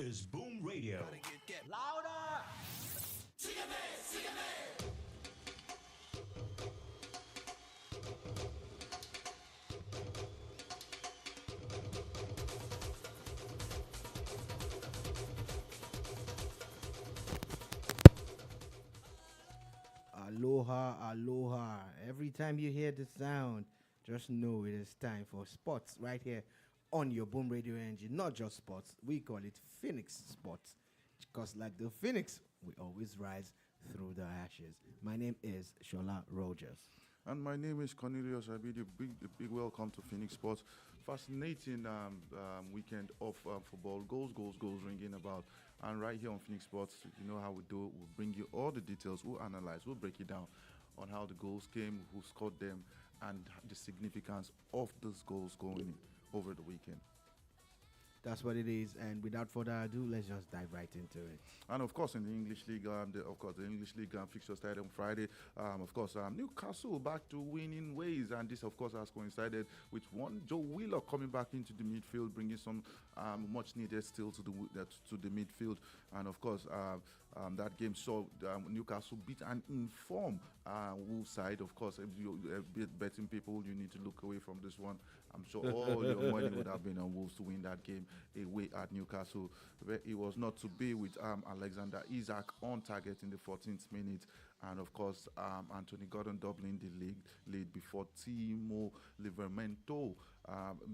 is Boom Radio. Louder! Aloha, aloha. Every time you hear the sound, just know it is time for sports right here on your Boom Radio Engine. Not just sports, we call it Phoenix Sports. Because, like the Phoenix, we always rise through the ashes. My name is Sola Rogers. And my name is Cornelius. I bid you a big welcome to Phoenix Sports. Fascinating weekend of football. Goals ringing about. And right here on Phoenix Sports, you know how we do it. We'll bring you all the details. We'll analyze. We'll break it down on how the goals came, who scored them, and the significance of those goals going over the weekend. That's what it is. And without further ado, let's just dive right into it. And of course, in the English League, the English League fixture started on Friday. Newcastle back to winning ways, and this, of course, has coincided with one Joe Wheeler coming back into the midfield, bringing some much needed still to the midfield. And of course, that game saw Newcastle beat an informed Wolves side. Of course, if you're betting people, you need to look away from this one. I'm sure all your money would have been on Wolves to win that game away at Newcastle. But it was not to be with Alexander Isak on target in the 14th minute. And of course, Anthony Gordon doubling the lead before Timo Livramento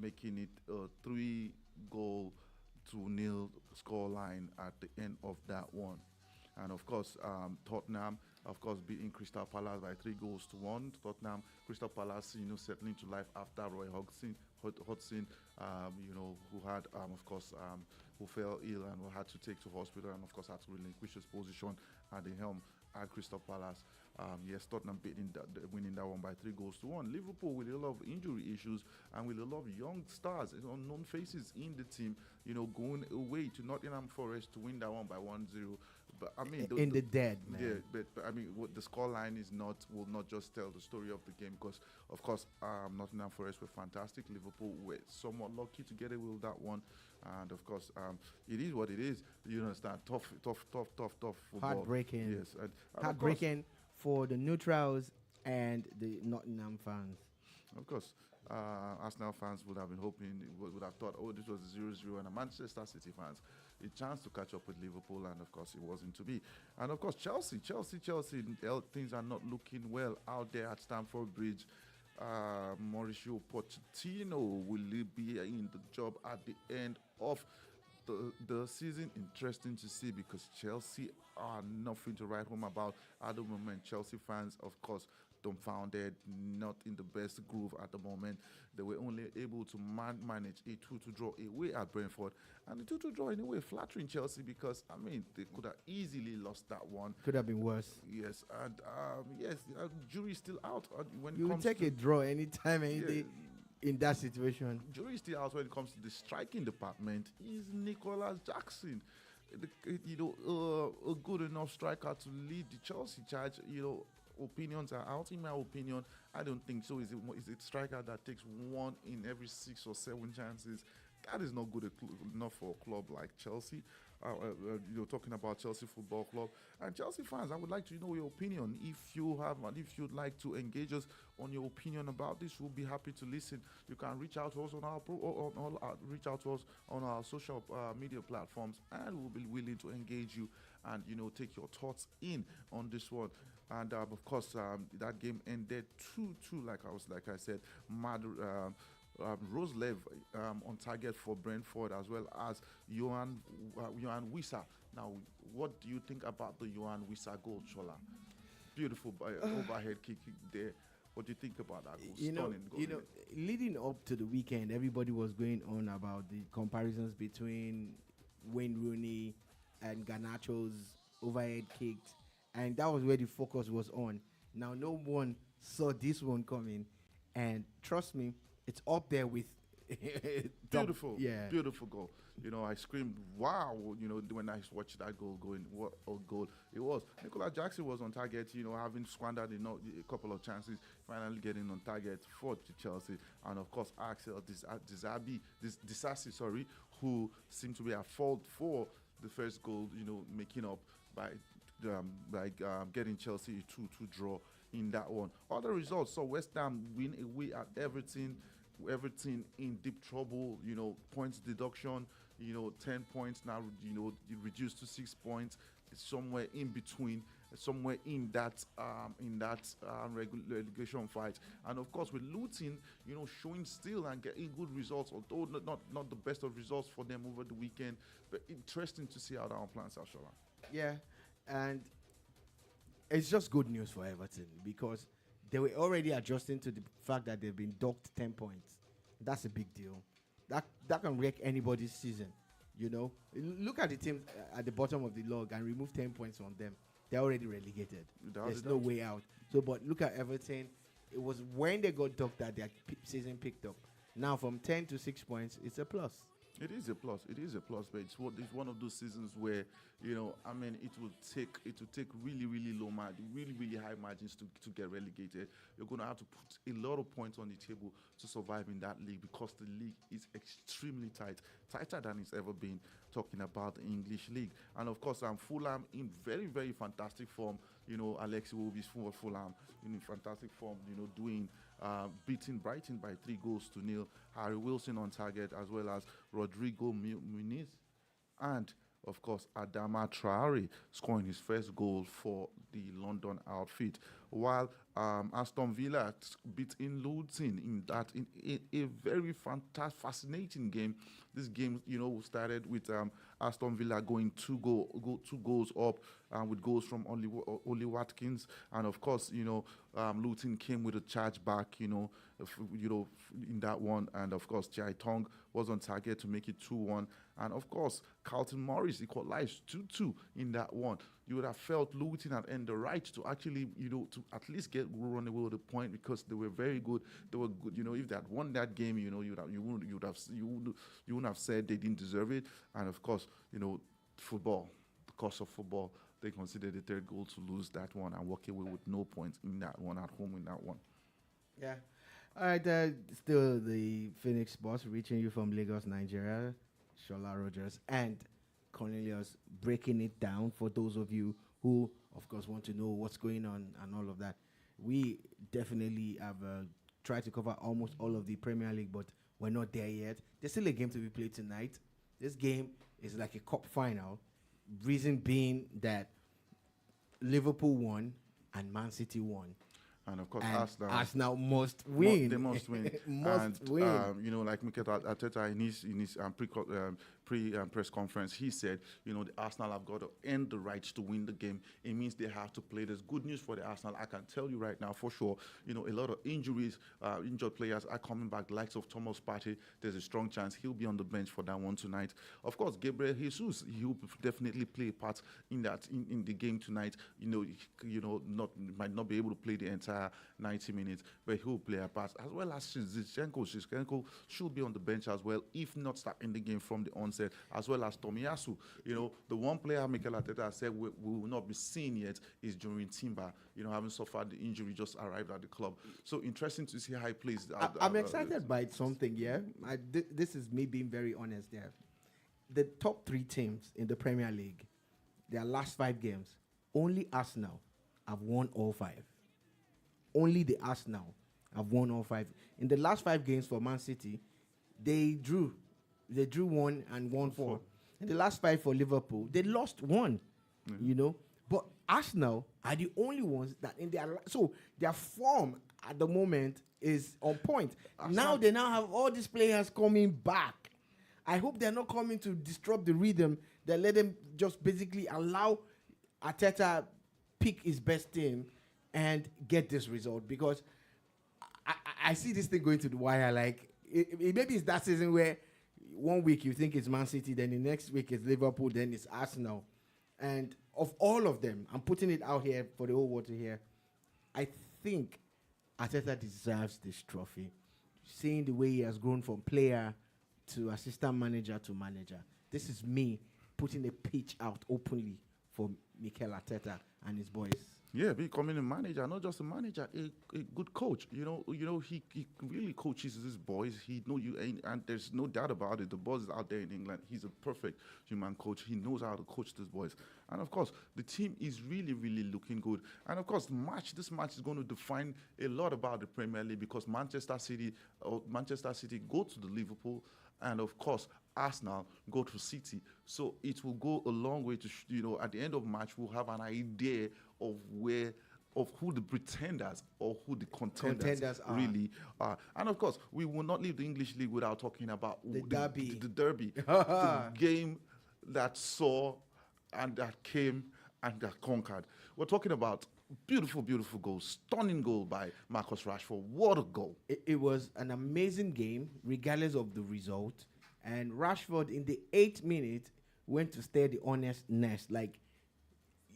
making it a 3-goal to nil scoreline at the end of that one. And of course, Tottenham, of course, beating Crystal Palace by 3-1. Tottenham, Crystal Palace, settling to life after Roy Hodgson, who had, who fell ill and had to take to hospital, and of course had to relinquish his position at the helm at Crystal Palace. Tottenham winning that one by 3-1. Liverpool with a lot of injury issues and with a lot of young stars, unknown faces in the team, going away to Nottingham Forest to win that one by 1-0. But I mean, the dead, man. Yeah, but I mean, what the scoreline will not just tell the story of the game, because of course, Nottingham Forest were fantastic. Liverpool were somewhat lucky to get away with that one, and of course, it is what it is. You understand? Tough football. Heartbreaking. Yes, and Heartbreaking for the neutrals and the Nottingham fans. Of course, Arsenal fans would have been hoping, would have thought, oh, this was 0-0, and the Manchester City fans a chance to catch up with Liverpool, and of course it wasn't to be. And of course Chelsea, things are not looking well out there at Stamford Bridge. Mauricio Pochettino will be in the job at the end of the season. Interesting to see, because Chelsea are nothing to write home about at the moment. Chelsea fans, of course, dumbfounded, not in the best groove at the moment. They were only able to manage a 2-2 draw away at Brentford, and the 2-2 draw in a way flattering Chelsea, because I mean they could have easily lost that one. Could have been worse. Yes, and jury's still out when it You will comes take to a draw anytime, any day in that situation. jury's still out when it comes to the striking department. Is Nicolas Jackson, a good enough striker to lead the Chelsea charge? Opinions are out. In my opinion, I don't think so. Is it striker that takes 1 in every 6 or 7 chances? That is not good enough for a club like Chelsea. Talking about Chelsea Football Club and Chelsea fans, I would like to know your opinion. If you'd like to engage us on your opinion about this, we'll be happy to listen. You can reach out to us on our social media platforms, and we'll be willing to engage you and take your thoughts in on this one. And of course, that game ended 2-2. Like I said, Roslev on target for Brentford, as well as Johan Wissa. Now, what do you think about the Johan Wissa goal, Chola? Beautiful overhead kick there. What do you think about that goal? Stunning goal. Leading up to the weekend, everybody was going on about the comparisons between Wayne Rooney and Garnacho's overhead kicks, and that was where the focus was on. Now, no one saw this one coming, and trust me, it's up there with beautiful goal. I screamed, wow, when I watched that goal going, what a goal it was. Nicolas Jackson was on target, having squandered a couple of chances, finally getting on target for Chelsea. And of course, Axel Disasi, who seemed to be at fault for the first goal, making up by getting Chelsea a 2-2 draw in that one. Other results, so West Ham win away at Everton. Everton in deep trouble, points deduction, 10 points now, reduced to 6 points. It's somewhere in between, somewhere in that relegation fight. And of course, with Luton, showing still and getting good results, although not the best of results for them over the weekend. But interesting to see how that one plans out, Sola. Yeah, and it's just good news for Everton because they were already adjusting to the fact that they've been docked 10 points. That's a big deal. That can wreck anybody's season, Look at the teams at the bottom of the log and remove 10 points from them. They're already relegated. There's no way out. So, but look at Everton. It was when they got docked that their season picked up. Now, from 10 to 6 points, it's a plus. It is a plus. It is a plus, but it's one of those seasons where it will take really, really low margin, really, really high margins to get relegated. You're going to have to put a lot of points on the table to survive in that league because the league is extremely tight, tighter than it's ever been. Talking about the English league, and of course, Fulham in very, very fantastic form. Alexi Iwobi's for Fulham in fantastic form. Beating Brighton by 3-0. Harry Wilson on target, as well as Rodrigo Muniz, and of course Adama Traore scoring his first goal for the London outfit. While Aston Villa beat in Luton in a very fantastic, fascinating game. This game, started with Aston Villa going two goals up, with goals from Oli Watkins, and of course, Luton came with a charge back, in that one, and of course, Jai Tong was on target to make it 2-1, and of course, Carlton Morris equalized 2-2 in that one. You would have felt Luton had earned the right to actually, to at least run away with a point because they were very good. They were good. If they had won that game, you wouldn't have said they didn't deserve it. And of course, football, the cost of football, they considered the third goal to lose that one and walk away with no points in that one, at home in that one. Yeah. All right. Still the Phoenix boss reaching you from Lagos, Nigeria. Sola Rogers and Cornelius breaking it down for those of you who, of course, want to know what's going on and all of that. We definitely have tried to cover almost all of the Premier League, but we're not there yet. There's still a game to be played tonight. This game is like a cup final. Reason being that Liverpool won and Man City won. And of course, Arsenal must win. They must win. Must win. Like Mikel Arteta in his press conference, he said, the Arsenal have got to earn the right to win the game. It means they have to play. There's good news for the Arsenal. I can tell you right now for sure. A lot of injuries, injured players are coming back. The likes of Thomas Partey, there's a strong chance he'll be on the bench for that one tonight. Of course, Gabriel Jesus, he'll definitely play a part in that in the game tonight. Might not be able to play the entire 90 minutes, but he'll play a part, as well as Zinchenko. Zinchenko should be on the bench as well, if not starting the game from the onset, as well as Tomiyasu. The one player Mikel Arteta said we will not be seeing yet is Jorin Timber, having suffered the injury, just arrived at the club. So interesting to see how he plays. I'm excited by something, yeah. This is me being very honest there. The top 3 teams in the Premier League, their last 5 games, only Arsenal have won all 5. Only the Arsenal have won all 5. In the last 5 games for Man City, they drew 1 and won 4. In the last 5 for Liverpool, they lost 1. But Arsenal are the only ones that their form at the moment is on point. Now they have all these players coming back. I hope they're not coming to disrupt the rhythm. They let them just basically allow Arteta pick his best team and get this result, because I see this thing going to the wire. Like maybe it's that season where one week you think it's Man City, then the next week it's Liverpool, then it's Arsenal. And of all of them, I'm putting it out here for the whole world to hear, I think Arteta deserves this trophy. Seeing the way he has grown from player to assistant manager to manager. This is me putting a pitch out openly for Mikel Arteta and his boys. Yeah, becoming a manager, not just a manager, a good coach. He really coaches these boys. He know you, and there's no doubt about it. The boys out there in England, he's a perfect human coach. He knows how to coach these boys, and of course, the team is really, really looking good. And of course, this match is going to define a lot about the Premier League because Manchester City go to the Liverpool, and of course, Arsenal go to City. So it will go a long way to, at the end of March, we'll have an idea of who the pretenders or who the contenders really are. And of course, we will not leave the English League without talking about The derby. The derby, the game that saw and that came and that conquered. We're talking about beautiful, beautiful goal, stunning goal by Marcus Rashford. What a goal! It was an amazing game, regardless of the result. And Rashford, in the 8th minute, went to stay the honest nest. Like,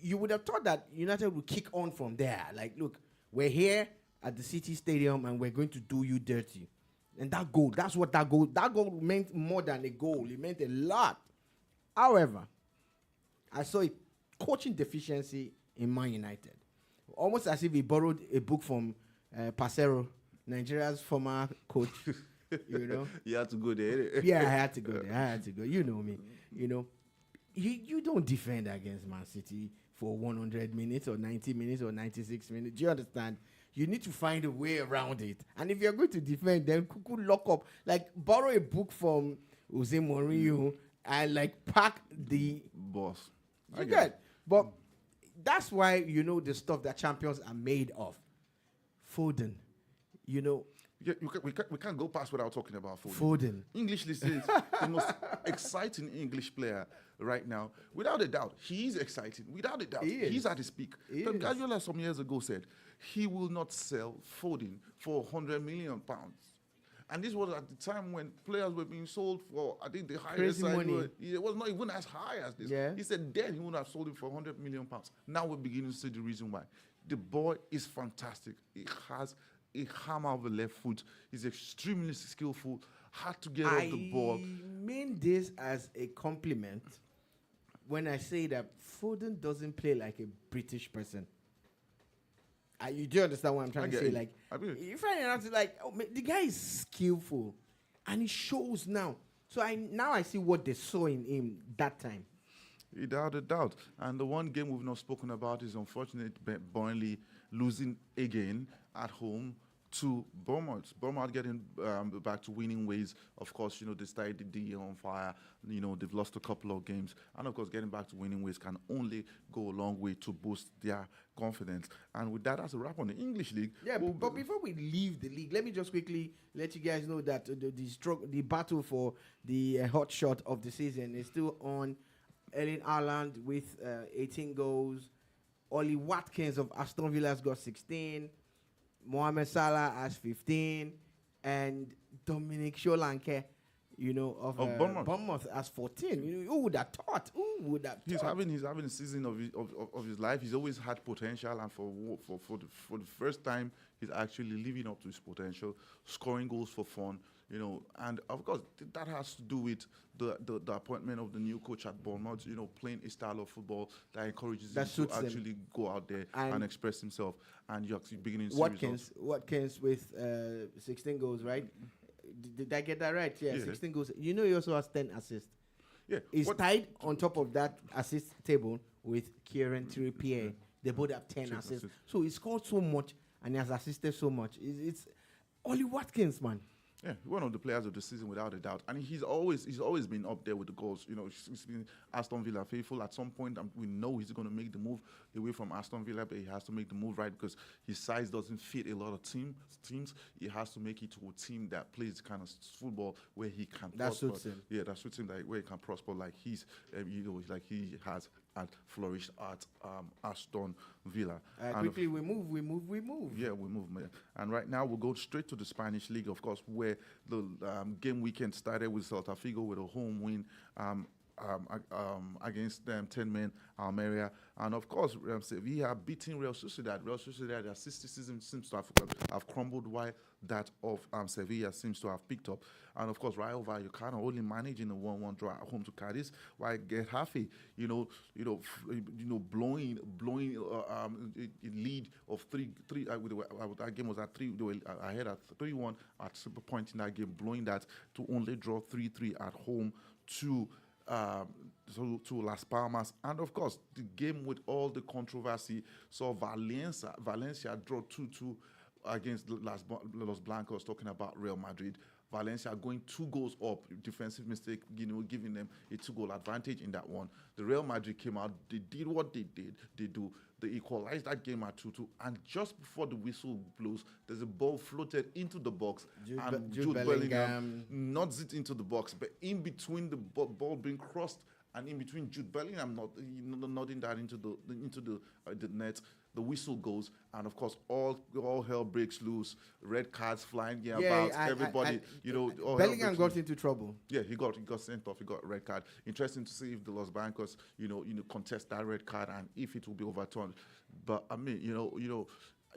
you would have thought that United would kick on from there. Like, look, we're here at the City Stadium and we're going to do you dirty. And that goal meant more than a goal. It meant a lot. However, I saw a coaching deficiency in Man United. Almost as if he borrowed a book from Pasero, Nigeria's former coach. You had to go there. Yeah, I had to go. You know me. You don't defend against Man City for 100 minutes or 90 minutes or 96 minutes. Do you understand? You need to find a way around it. And if you're going to defend, then could lock up. Like, borrow a book from Jose Mourinho and, like, pack the... boss. You get? But that's why, the stuff that champions are made of. Foden, Yeah, we can't go past without talking about Foden. Foden. English is the most exciting English player right now. Without a doubt, he is exciting. Without a doubt, he's at his peak. Pep Guardiola some years ago said he will not sell Foden for £100 million. And this was at the time when players were being sold for, I think the highest side money. It was not even as high as this. Yeah. He said then he would have sold him for £100 million. Now we're beginning to see the reason why. The boy is fantastic. He has a hammer of the left foot. He's extremely skillful, hard to get off the ball. I mean this as a compliment when I say that Foden doesn't play like a British person. You do understand what I'm trying to say? Like, you find it out like, the guy is skillful, and it shows now. So I see what they saw in him that time. Without a doubt. And the one game we've not spoken about is unfortunate Burnley losing again at home to Bournemouth. Bournemouth getting back to winning ways. Of course, they started the year on fire. They've lost a couple of games. And of course, getting back to winning ways can only go a long way to boost their confidence. And with that, that's a wrap on the English League. Yeah, but before we leave the league, let me just quickly let you guys know that the battle for the hot shot of the season is still on. Erling Haaland with 18 goals. Oli Watkins of Aston Villa has got 16. Mohamed Salah has 15. And Dominic Solanke, of Bournemouth has 14. Who would have thought? He's having a season of his life. He's always had potential, and for the first time, he's actually living up to his potential, scoring goals for fun. And of course that has to do with the appointment of the new coach at Bournemouth. Playing a style of football that encourages him to actually go out there and express himself. And you're actually beginning to see results. Watkins with 16 goals, right? Did I get that right? Yeah, 16 goals. He also has 10 assists. Yeah, he's tied on top of that assist table with Kieran Trippier. They both have 10 assists. So he scored so much and he has assisted so much. It's Oli Watkins, man. Yeah, one of the players of the season without a doubt, and he's always been up there with the goals. He's been Aston Villa faithful. At some point, we know he's going to make the move away from Aston Villa, but he has to make the move right because his size doesn't fit a lot of teams. He has to make it to a team that plays the kind of football where he can. That suits him. Yeah, that suits him. Where he can prosper, like he's, like he has flourished at Aston Villa. Quickly, we move. Yeah, we move, man. And right now, we'll go straight to the Spanish League, of course, where the game weekend started with Celta Vigo with a home win against them 10 men Almeria, and of course Sevilla beating Real Sociedad. Real Sociedad, their 60 season seems to have crumbled, while that of Sevilla seems to have picked up. And of course, Rayo Vallecano only managing a 1-1 draw at home to Cadiz, while Getafe, blowing a lead of three. That game was at 3. They were ahead at 3-1 at some point in that game, blowing that to only draw 3-3 at home to to Las Palmas. And of course, the game with all the controversy saw Valencia draw 2-2 against Los Blancos, talking about Real Madrid. Valencia going 2 goals up, defensive mistake, giving them a 2-goal advantage in that one. The Real Madrid came out, they did what they did. They equalized that game at 2-2, and just before the whistle blows, there's a ball floated into the box, and Jude Bellingham nods it into the box, but in between the ball being crossed and in between Jude Bellingham nodding that into the net, the whistle goes, and of course all hell breaks loose. Red cards flying about. Everybody, Bellingham got into trouble. Yeah, he got sent off. He got a red card. Interesting to see if the Los Blancos, contest that red card and if it will be overturned. But I mean,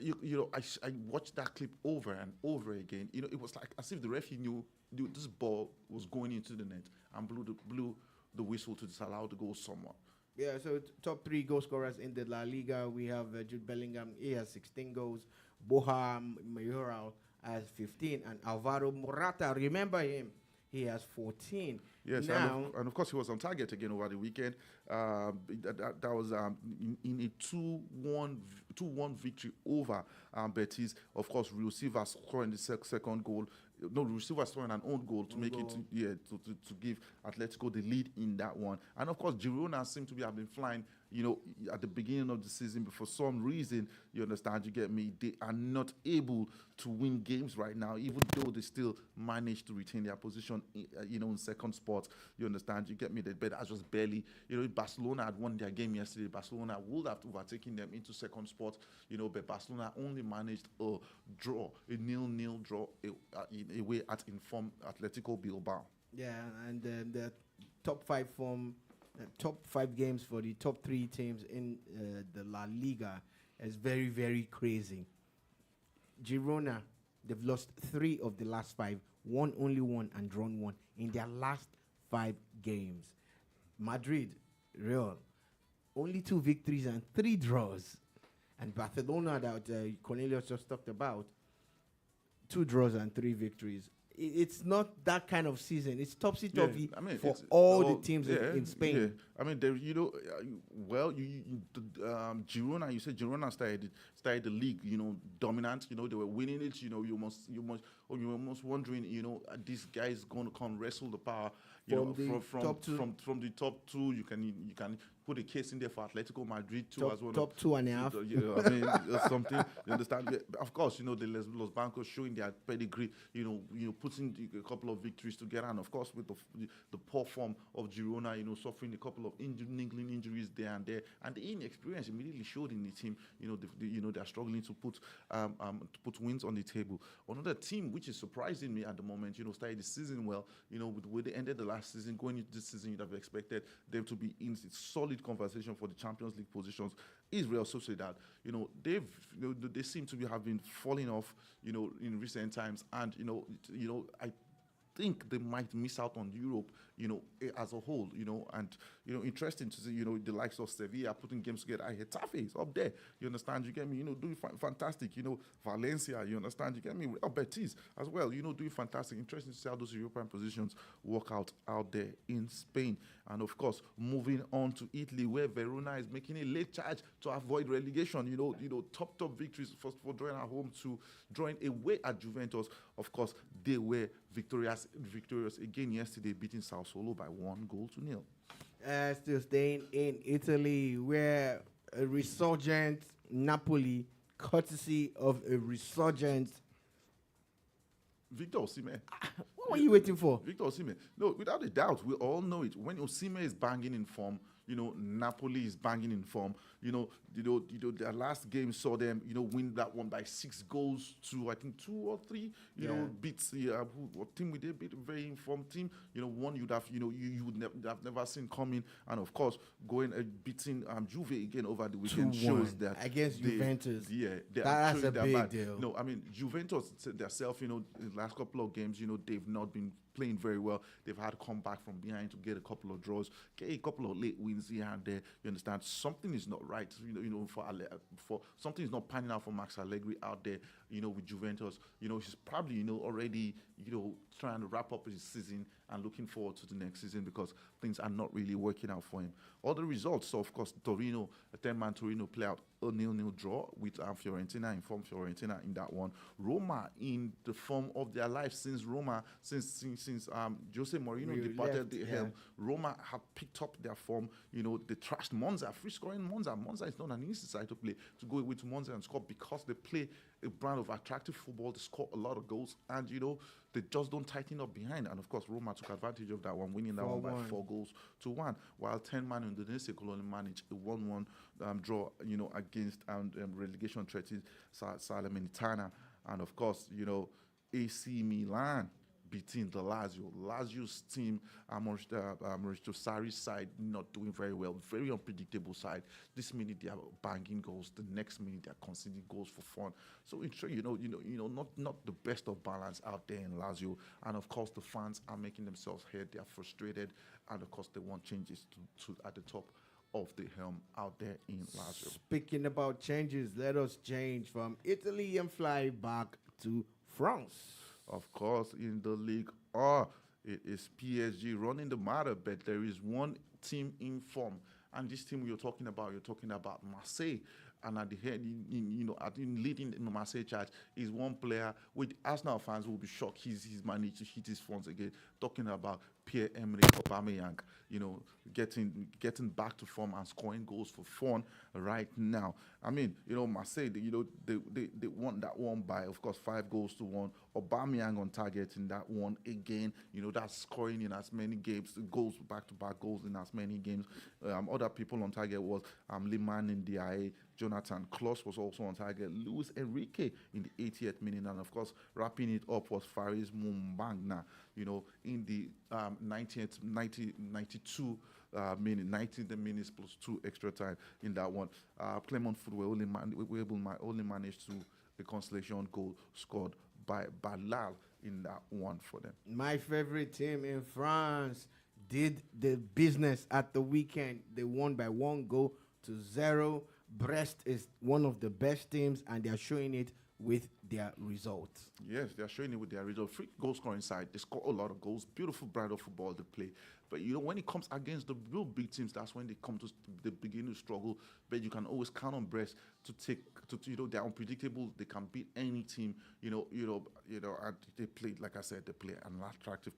I watched that clip over and over again. It was like as if the referee knew this ball was going into the net and blew the whistle to disallow the goal somewhat. Yeah, so top 3 goal scorers in the La Liga. We have Jude Bellingham. He has 16 goals. Borja Mayoral has 15. And Alvaro Morata, remember him, he has 14. Yes, and of course he was on target again over the weekend. That was in a 2-1 victory over Betis. Of course, Real Silva scoring the second goal. No, Real Silva scoring an own goal to to give Atletico the lead in that one. And of course, Girona seem to have been flying. At the beginning of the season, but for some reason, you understand, you get me, they are not able to win games right now, even though they still manage to retain their position, in second spot. You understand, you get me, but that's just barely. Barcelona had won their game yesterday. Barcelona would have overtaken them into second spot, but Barcelona only managed a draw, a 0-0 draw away at informed Atletico Bilbao. Yeah, and the top 5 top 5 games for the top 3 teams in the La Liga is very, very crazy. Girona, they've lost 3 of the last 5, won only 1 and drawn 1 in their last 5 games. Madrid, Real, only 2 victories and 3 draws. And Barcelona, that Cornelius just talked about, 2 draws and 3 victories. It's not that kind of season. It's topsy-turvy for all the teams in Spain. Yeah. I mean, Girona. You said Girona started the league. Dominant. They were winning it. You were almost wondering. This guy is going to come wrestle the power. From the top 2, you can put a case in there for Atletico Madrid too, as well. Top 2.5. I mean, something. You understand? Yeah, of course, the Los Blancos showing their pedigree. Putting a couple of victories together, and of course with the poor form of Girona, suffering a couple of niggling injuries there and there, and the inexperience immediately showed in the team. They're struggling to put wins on the table. Another team which is surprising me at the moment, started the season well. With the way they ended the last season, going into this season, you'd have expected them to be in solid conversation for the Champions League positions. Is Real Sociedad. They seem to have been falling off, in recent times, and I think they might miss out on Europe, as a whole, and interesting to see, the likes of Sevilla putting games together. Getafe is up there, you understand, you get me, doing fantastic, Valencia, you understand, you get me, Real Betis as well, doing fantastic. Interesting to see how those European positions work out there in Spain. And of course, moving on to Italy, where Verona is making a late charge to avoid relegation. Top victories for drawing at home to drawing away at Juventus. Of course, they were victorious again yesterday, beating Sassuolo by 1-0. Still staying in Italy, where a resurgent Napoli, courtesy of a resurgent Victor Osimhen. What What are you waiting for? Victor Osimhen. No, without a doubt, we all know it. When Osimhen is banging in form, Napoli is banging in form. Their last game saw them, win that one by 6 goals to I think 2 or 3. Beats what team we did beat a very informed team. One you'd have you would have never seen coming, and of course going beating Juve again over the weekend 2-1 shows that against Juventus. Yeah, that's a big deal. No, I mean Juventus themselves, in the last couple of games, they've not been playing very well. They've had to come back from behind to get a couple of draws, get a couple of late wins here and there. You understand? Something is not right. For something is not panning out for Max Allegri out there. With Juventus. He's probably already trying to wrap up his season and looking forward to the next season because things are not really working out for him. Other results, so of course, Torino, a 10-man Torino play out a 0-0 draw with Fiorentina, informed Fiorentina in that one. Roma in the form of their life since Jose Mourinho departed the helm. Roma have picked up their form. They trashed Monza, free scoring Monza. Monza is not an easy side to play. To go away to Monza and score because they play a brand of attractive football. They score a lot of goals and they just don't tighten up behind. And of course, Roma took advantage of that one, winning that one by 4-1, while 10-man Indonesia could only manage a 1-1 draw, against relegation threatened Salernitana. And of course, AC Milan beating the Lazio. Lazio's team, Maurizio Sarri's side, not doing very well. Very unpredictable side. This minute they are banging goals. The next minute they are conceding goals for fun. So it's not the best of balance out there in Lazio. And of course, the fans are making themselves heard. They are frustrated, and of course, they want changes to at the top of the helm out there in Lazio. Speaking about changes, let us change from Italy and fly back to France. Of course, in the League R, it is PSG running the matter, but there is one team in form. And this team you're talking about Marseille. And at the head, leading the Marseille charge is one player which Arsenal fans will be shocked he's managed to hit his phones again. Talking about Pierre-Emerick Aubameyang, getting back to form and scoring goals for fun right now. I mean, Marseille, they won that one by, of course, 5-1. Aubameyang on target in that one again. That's scoring in as many games, goals, back-to-back goals in as many games. Other people on target was Liman in DIA, Jonathan Kloss was also on target, Luis Enrique in the 80th minute, and of course, wrapping it up was Faris Mumbagna, in the 90th minutes plus 2 extra time in that one. Clement Football only managed to a consolation goal scored by Balal in that one for them. My favorite team in France did the business at the weekend. They won by 1-0. Brest is one of the best teams, and they are showing it with their results. Yes, they are showing it with their results. Free goal scoring side, they score a lot of goals. Beautiful brand of football they play. But when it comes against the real big teams, that's when they begin to struggle. But you can always count on Brest they're unpredictable. They can beat any team. And they play, like I said, they play an attractive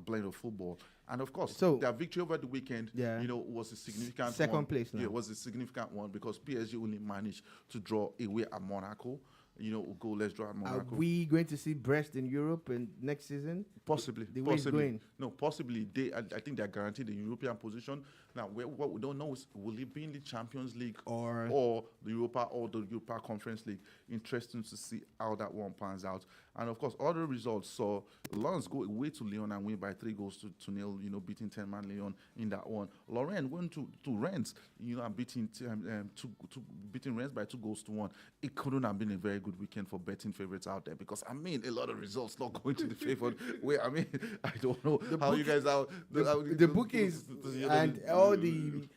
blend of football. And of course, their victory over the weekend, was a significant second place now. Yeah, it was a significant one because PSG only managed to draw away at Monaco. Let's draw at Monaco. Are we going to see Brest in Europe in next season? Possibly. The way it's going? No, possibly. I think they're guaranteed the European position. Now, what we don't know is, will it be in the Champions League or the Europa Conference League? Interesting to see how that one pans out. And of course, other results saw Lens go away to Lyon and win by 3-0, beating 10-man Lyon in that one. Lorient went to Rennes, and beating Rennes by 2-1. It couldn't have been a very good weekend for betting favorites out there because a lot of results not going to the favored way. I don't know how you guys are. The bookies and all the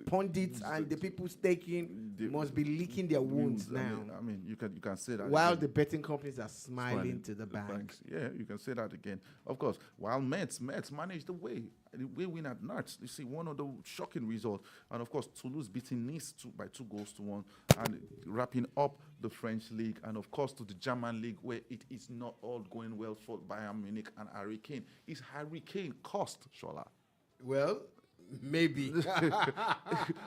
pundits and the people staking must be licking their wounds now. You can say that. While the betting companies are smiling to the banks. Yeah, you can say that again. Of course, while Mets managed the way win at Nantes. You see one of the shocking results. And of course, Toulouse beating Nice by 2-1 and wrapping up the French league. And of course, to the German league where it is not all going well for Bayern Munich and Harry Kane. Is Harry Kane cost, Sola? Well, Maybe.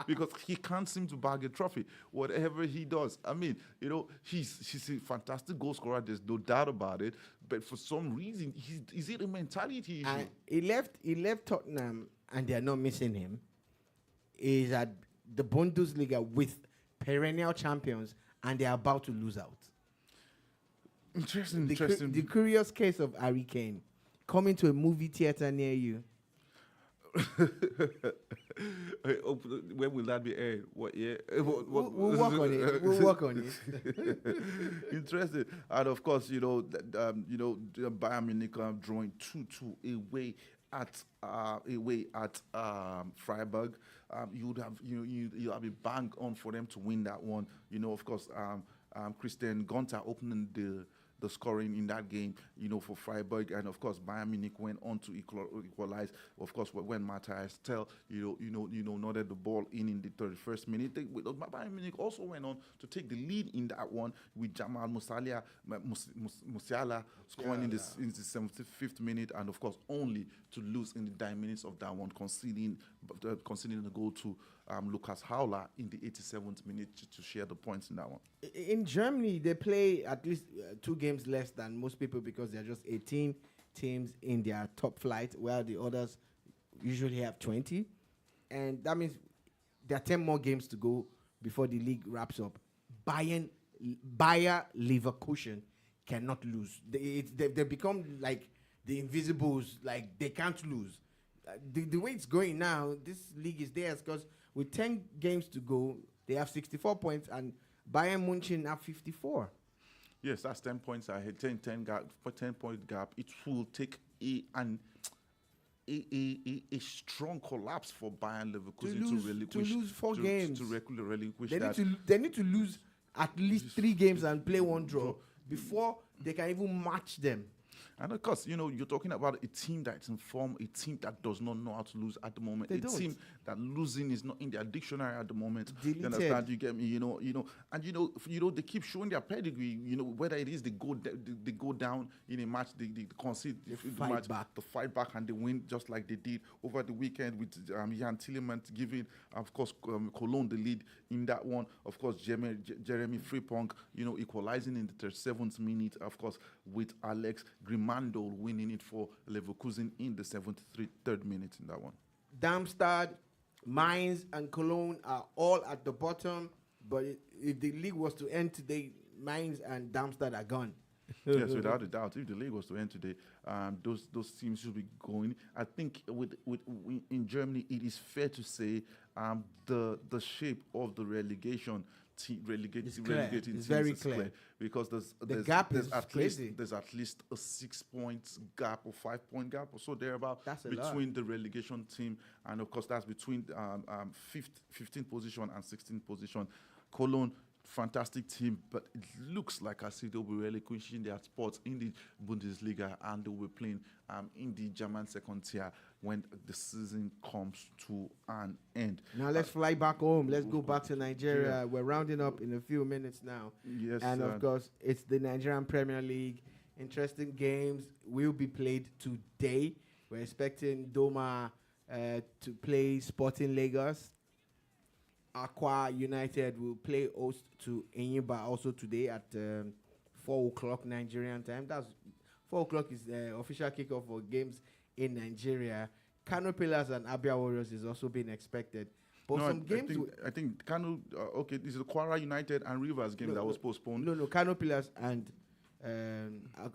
Because he can't seem to bag a trophy. Whatever he does, I mean, he's a fantastic goal scorer. There's no doubt about it. But for some reason, is it a mentality issue? And he left Tottenham, and they are not missing him. Is at the Bundesliga with perennial champions, and they are about to lose out. Interesting. The curious case of Harry Kane coming to a movie theater near you. When will that be aired? What year? We'll work on it. Interesting. And of course, the Bayern Munich drawing 2-2 away at Freiburg. You would have you have a bang on for them to win that one. Of course, Christian Gonta opening the scoring in that game, for Freiburg, and of course Bayern Munich went on to equalize. Of course, when Matthias Tell, nodded the ball in the 31st minute. Bayern Munich also went on to take the lead in that one with Jamal Musiala scoring in the 75th minute, and of course only to lose in the dying minutes of that one, conceding the goal to Lucas Howler in the 87th minute to share the points in that one. In Germany, they play at least 2 games less than most people because there are just 18 teams in their top flight, while the others usually have 20. And that means there are 10 more games to go before the league wraps up. Bayer Leverkusen cannot lose. They become like the Invisibles, like they can't lose. The way it's going now, this league is theirs because with 10 games to go, they have 64 points, and Bayern Munich have 54. Yes, that's 10 points ahead. 10-point gap. It will take a strong collapse for Bayern Leverkusen to lose 4 games. To relinquish that. They need to lose at least 3 games and play 1 draw before they can even match them. And of course, you're talking about a team that's in form, a team that does not know how to lose at the moment, team that losing is not in their dictionary at the moment. Deleted. You understand? You get me? And they keep showing their pedigree. Whether it is they go down in a match, they concede the fight back, and they win just like they did over the weekend with Jan Tillemans giving, of course, Cologne the lead in that one. Of course, Jeremy Frimpong, equalizing in the 37th minute. Of course, with Alex Grimando winning it for Leverkusen in the 73rd minute in that one. Darmstadt, Mainz, and Cologne are all at the bottom, but if the league was to end today, Mainz and Darmstadt are gone. Yes, without a doubt. If the league was to end today, those teams should be going. I think in Germany, it is fair to say the shape of the relegating teams very is clear because there's at least a 6-point gap or 5-point gap or so thereabout between the relegation team, and of course that's between 15th position and 16th position. Cologne, fantastic team, but it looks like as if they'll be relinquishing their spots in the Bundesliga, and they'll be playing in the German second tier when the season comes to an end. Now let's fly back home. Let's go back to Nigeria. Yeah. We're rounding up in a few minutes now. Yes, and of course, it's the Nigerian Premier League. Interesting games will be played today. We're expecting Doma to play Sporting Lagos. Aqua United will play host to Enyimba also today at 4 o'clock Nigerian time. That's 4 o'clock is the official kickoff for games in Nigeria. Kano Pillars and Abia Warriors is also being expected. But I think Kano, this is the Kwara United and Rivers game that was postponed. No, Kano Pillars and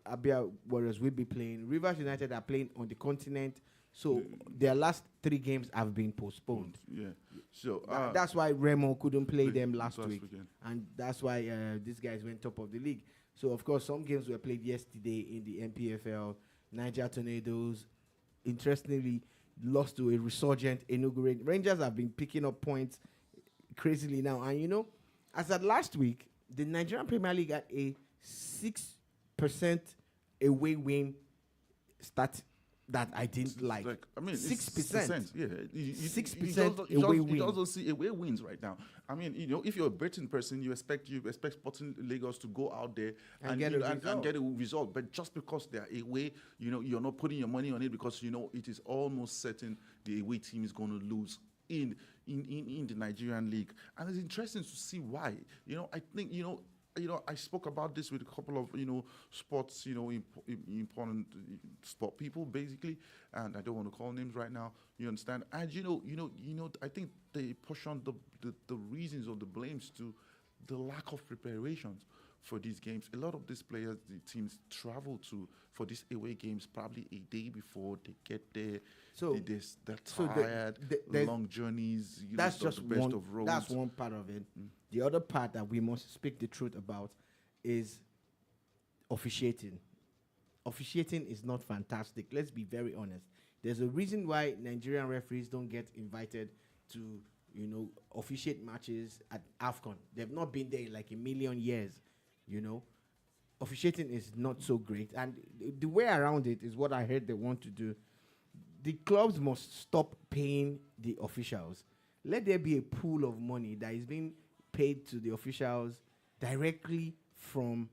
Abia Warriors will be playing. Rivers United are playing on the continent. So their last 3 games have been postponed. Yeah. So that's why Remo couldn't play them last week. And that's why these guys went top of the league. So, of course, some games were played yesterday in the MPFL. Niger Tornadoes, interestingly, lost to a resurgent Enugu. Rangers have been picking up points crazily now. And, as at last week, the Nigerian Premier League had a 6% away win stat that I didn't like. I mean, 6%. Yeah, 6% away wins. You also see away wins right now. I mean, if you're a betting person, you expect Sporting Lagos to go out there And get a result. and get a result. But just because they are away, you're not putting your money on it because it is almost certain the away team is going to lose in the Nigerian league. And it's interesting to see why. I think I spoke about this with a couple of sports important sport people basically, and I don't want to call names right now. You understand? And I think they push on the reasons or the blames to the lack of preparations for these games. A lot of these players, the teams travel for these away games probably a day before they get there. So they're tired, long journeys. That's not just the best one. of roads. That's one part of it. The other part that we must speak the truth about is officiating. Officiating is not fantastic. Let's be very honest. There's a reason why Nigerian referees don't get invited to, officiate matches at AFCON. They've not been there in like a million years, Officiating is not so great. And the way around it is what I heard they want to do. The clubs must stop paying the officials. Let there be a pool of money that is being paid to the officials directly from,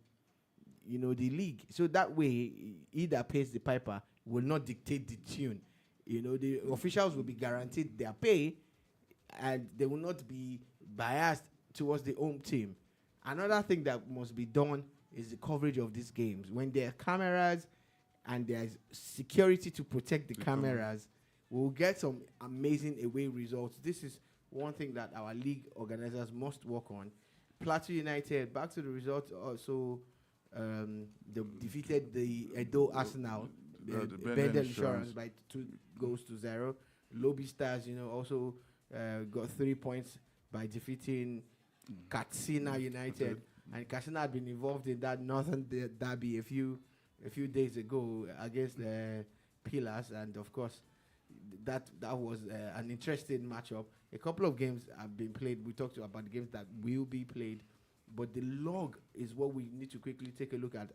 the league. So that way, he that pays the piper will not dictate the tune. The officials will be guaranteed their pay, and they will not be biased towards the home team. Another thing that must be done is the coverage of these games. When there are cameras and there's security to protect the cameras, we'll get some amazing away results. This is one thing that our league organizers must work on. Plateau United, back to the results also, they defeated the Edo Arsenal, the Bendel Insurance by 2-0. Lobby Stars, also got 3 points by defeating Katsina United. And Katsina had been involved in that Northern Derby a few days ago against the Pillars, and of course, that was an interesting matchup. A couple of games have been played. We talked about the games that will be played, but the log is what we need to quickly take a look at.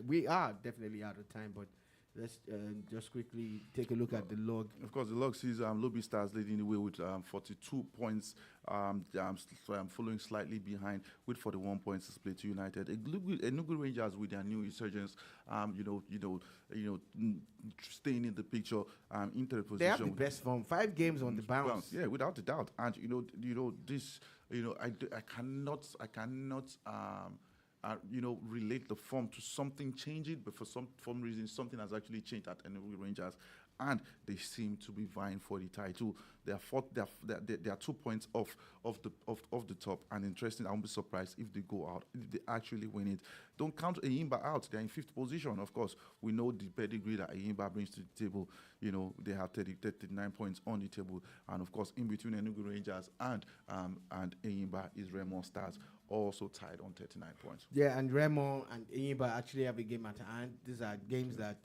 We are definitely out of time, but let's just quickly take a look at the log. Of course, the log sees Lobby Stars leading the way with 42 points, following slightly behind with 41 points to Plateau United. Enugu Rangers with their new insurgents, staying in the picture, into the position. They have the best form. 5 games on the bounce. Yeah, without a doubt. And this. I cannot. Relate the form to something changing, but for some reason, something has actually changed at Enugu Rangers, and they seem to be vying for the title. They are 2 points off the top, and interesting. I won't be surprised if they go out, if they actually win it. Don't count Eyimba out. They're in 5th position. Of course, we know the pedigree that Eyimba brings to the table. They have 39 points on the table, and of course, in between Enugu Rangers and Eyimba is Remo Stars, also tied on 39 points. Yeah, and Remo and Eyimba actually have a game at hand. These are games that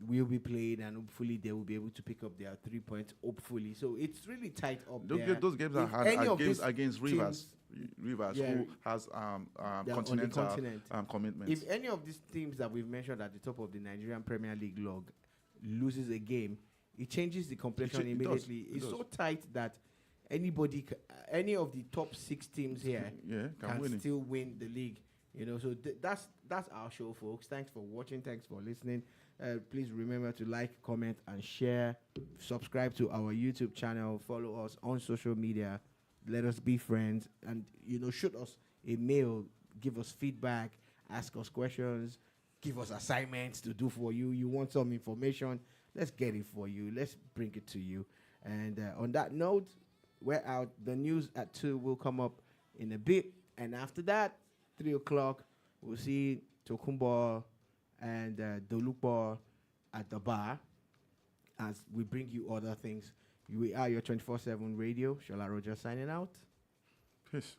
will be played, and hopefully they will be able to pick up their 3 points, hopefully. So it's really tight up there. Those games are hard against Rivers. Rivers, who has continental commitments. If any of these teams that we've mentioned at the top of the Nigerian Premier League log loses a game, it changes the complexion immediately. It's so tight that any of the top 6 teams here can still win the league. So that's our show, folks. Thanks for watching. Thanks for listening. Please remember to like, comment, and share. Subscribe to our YouTube channel. Follow us on social media. Let us be friends, and shoot us a mail. Give us feedback. Ask us questions. Give us assignments to do for you. You want some information? Let's get it for you. Let's bring it to you. And on that note, we're out. The news at 2 will come up in a bit, and after that, 3 o'clock, we'll see Tokumbo and Dolupo at the bar as we bring you other things. We are your 24/7 radio. Shola Roger signing out. Peace.